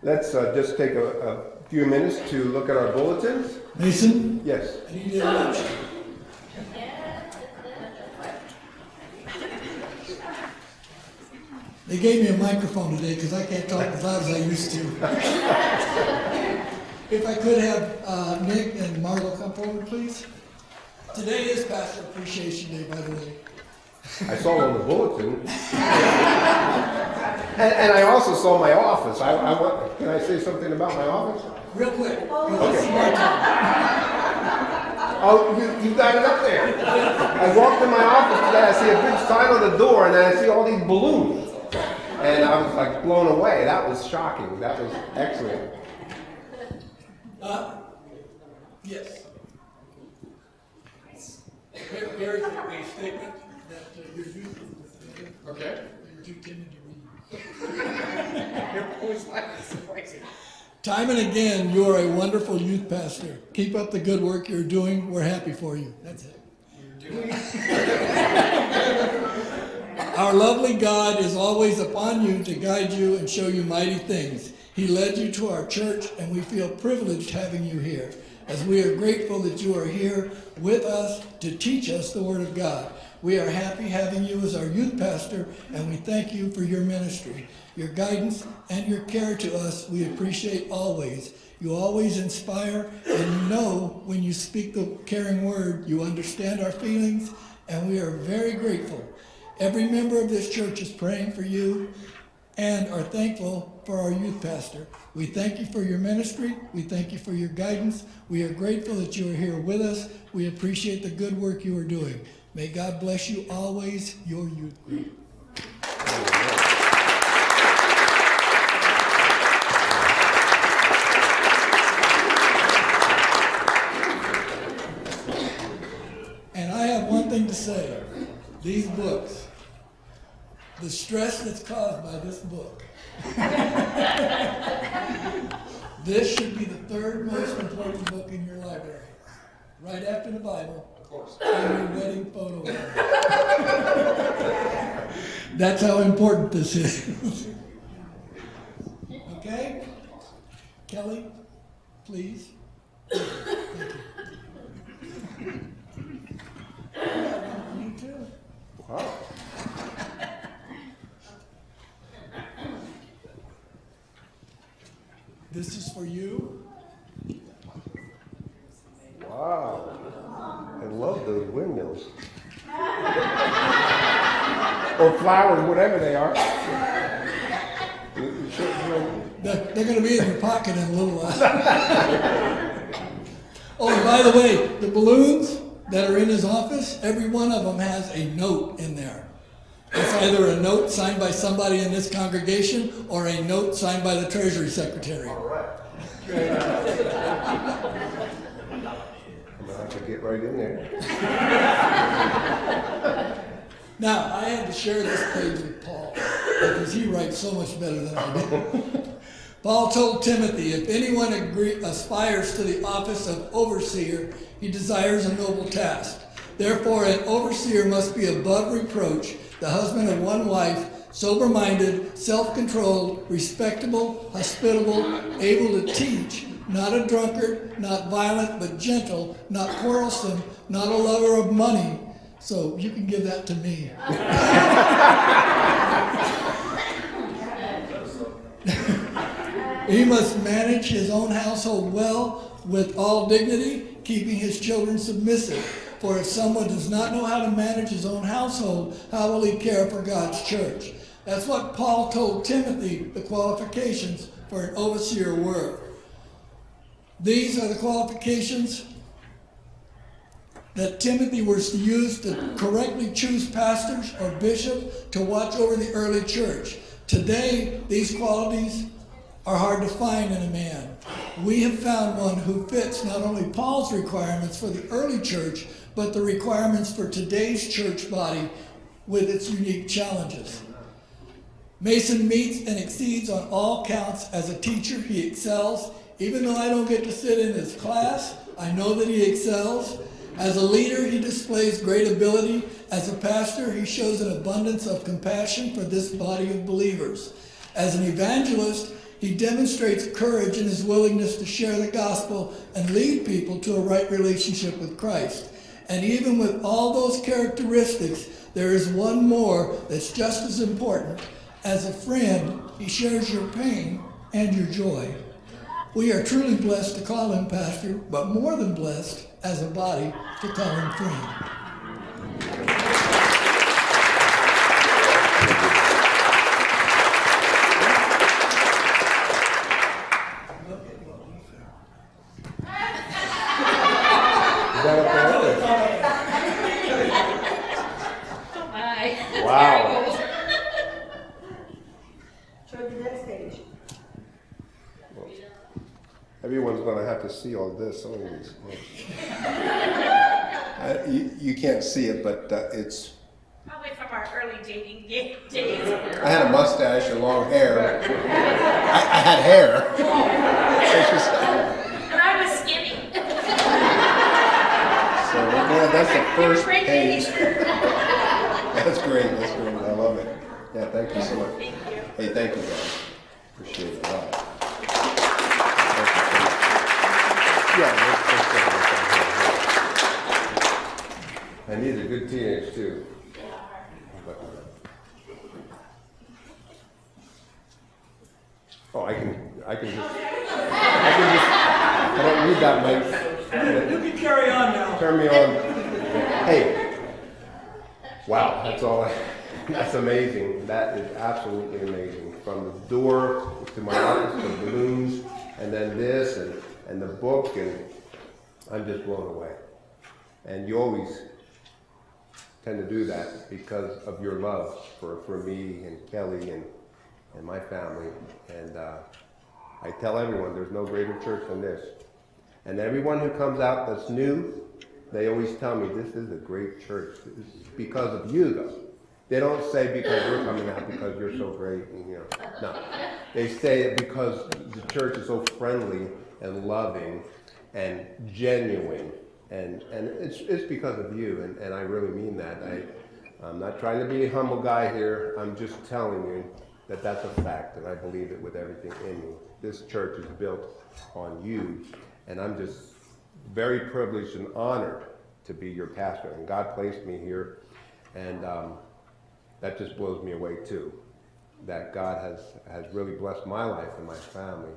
Let's just take a few minutes to look at our bulletins. Mason, Yes. I need your lunch. They gave me a microphone today because I can't talk as loud as I used to. If I could have Nick and Marlo come forward, please. Today is Pastor Appreciation Day, by the way. I saw it on the bulletin. and I also saw my office. Can I say something about my office? Real quick. This is my time. Oh, you got it up there. I walked in my office today, I see a big sign on the door, and then I see all these balloons. And I was like blown away. That was shocking. That was excellent. Yes. Very quickly, statement that your youth. Okay. You're too timid to read. Time and again, you are a wonderful youth pastor. Keep up the good work you're doing. We're happy for you. That's it. Our lovely God is always upon you to guide you and show you mighty things. He led you to our church, and we feel privileged having you here, as we are grateful that you are here with us to teach us the Word of God. We are happy having you as our youth pastor, and we thank you for your ministry. Your guidance and your care to us we appreciate always. You always inspire, and you know when you speak the caring word, you understand our feelings, and we are very grateful. Every member of this church is praying for you and are thankful for our youth pastor. We thank you for your ministry. We thank you for your guidance. We are grateful that you are here with us. We appreciate the good work you are doing. May God bless you always, your youth group. And I have one thing to say. These books, the stress that's caused by this book, this should be the third most important book in your library, right after the Bible, Of course. and your wedding photo album. That's how important this is. Okay? Kelly, please. Thank you. You too. Wow. This is for you. Wow. I love those windmills. Or flowers, whatever they are. They're going to be in your pocket in a little while. Oh, and by the way, the balloons that are in his office, every one of them has a note in there. It's either a note signed by somebody in this congregation or a note signed by the Treasury Secretary. All right. I'm going to have to get right in there. Now, I had to share this page with Paul because he writes so much better than I do. Paul told Timothy, if anyone aspires to the office of overseer, he desires a noble task. Therefore, an overseer must be above reproach, the husband of one wife, sober-minded, self-controlled, respectable, hospitable, able to teach, not a drunkard, not violent, but gentle, not quarrelsome, not a lover of money. So you can give that to me. He must manage his own household well with all dignity, keeping his children submissive. For if someone does not know how to manage his own household, how will he care for God's church? That's what Paul told Timothy the qualifications for an overseer were. These are the qualifications that Timothy was to use to correctly choose pastors or bishops to watch over the early church. Today, these qualities are hard to find in a man. We have found one who fits not only Paul's requirements for the early church, but the requirements for today's church body with its unique challenges. Mason meets and exceeds on all counts as a teacher. He excels. Even though I don't get to sit in his class, I know that he excels. As a leader, he displays great ability. As a pastor, he shows an abundance of compassion for this body of believers. As an evangelist, He demonstrates courage in his willingness to share the gospel and lead people to a right relationship with Christ. And even with all those characteristics, there is one more that's just as important. As a friend, he shares your pain and your joy. We are truly blessed to call him pastor, but more than blessed as a body to call him friend. Is that up there? Hi. Wow. Show the next page. Everyone's gonna have to see all this. Holy smokes. You can't see it, but it's. Probably from our early dating days. I had a mustache and long hair. I had hair. It's just- And I was skinny. So yeah, that's the first Great page. days. That's great. That's great. I love it. Yeah, thank you so much. Thank you. Hey, thank you, guys. Appreciate it a lot. And these are good teenagers too. Oh, I don't need that mic. You can carry on now. Turn me on. Hey. Wow, that's amazing. That is absolutely amazing. From the door to my office, the balloons, and then this, and the book, and I'm just blown away. And you always tend to do that because of your love for me and Kelly and my family. And I tell everyone there's no greater church than this. And everyone who comes out that's new, they always tell me this is a great church. It's because of you, though. They don't say because we're coming out because you're so great. And, no. They say it because the church is so friendly and loving and genuine. And it's because of you, and I really mean that. I'm not trying to be a humble guy here. I'm just telling you that that's a fact, and I believe it with everything in me. This church is built on you, and I'm just very privileged and honored to be your pastor. And God placed me here, and that just blows me away too. That God has really blessed my life and my family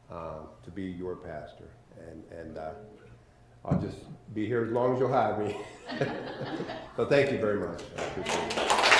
to be your pastor, and I'll just be here as long as you'll have me. So thank you very much. I appreciate it.